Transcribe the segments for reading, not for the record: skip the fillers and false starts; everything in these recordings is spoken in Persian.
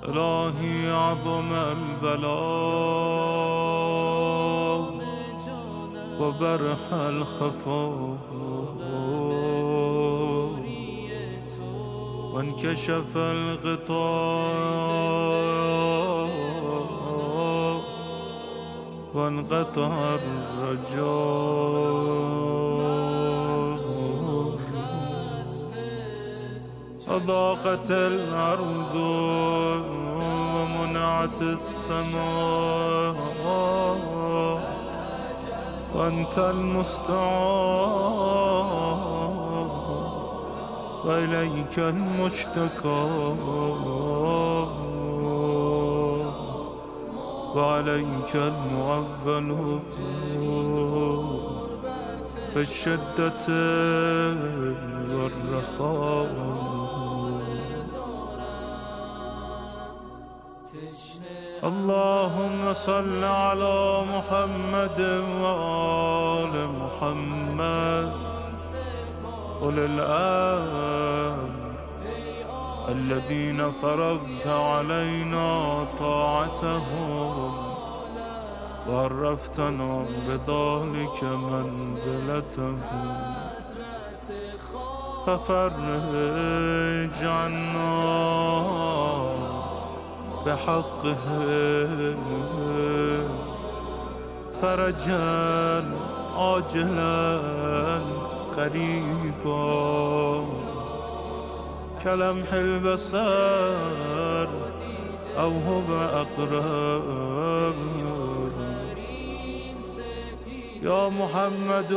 إلهي عظم البلاء وبرح الخفاء وانكشف الغطاء وانقطع الرجاء وضاقت الأرض ومنعت السماء وأنت المستعان وإليك المشتكى وعليك المعول في الشدة والرخاء. اللهم صل على محمد وآل محمد أولي الأمر الذين فرضت علينا طاعتهم وعرفتنا بذلك منزلتهم ففرج عنا بحقهم فرجا عاجلا قريبا كلمح البصر أو هو أقرب. يا محمد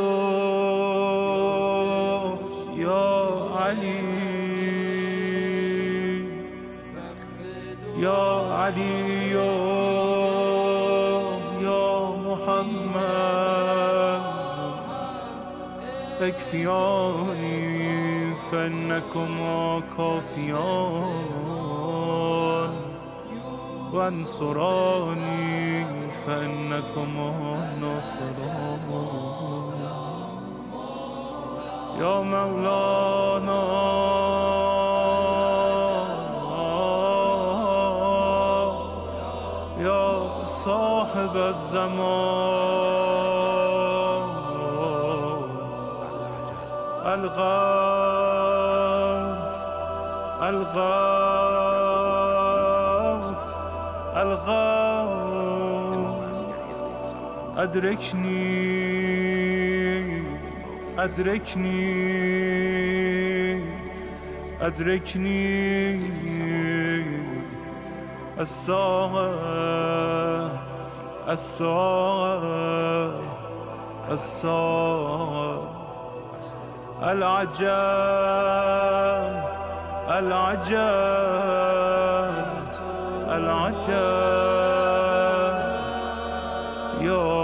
يا علي يا علي يا محمد اكفياني فإنكما كافيان وانصراني فإنكما ناصران. يا مولانا يا صاحب الزمان الغوث الغوث الغوث أدركني أدركني أدركني الساعة الساعة الساعة العجب العجب العجب. يا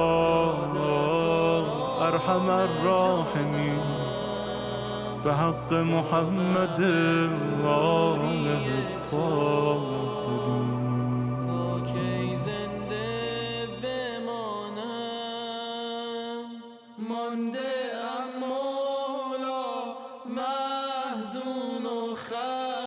أرحم الراحمين بحق محمد وآله الطاهرين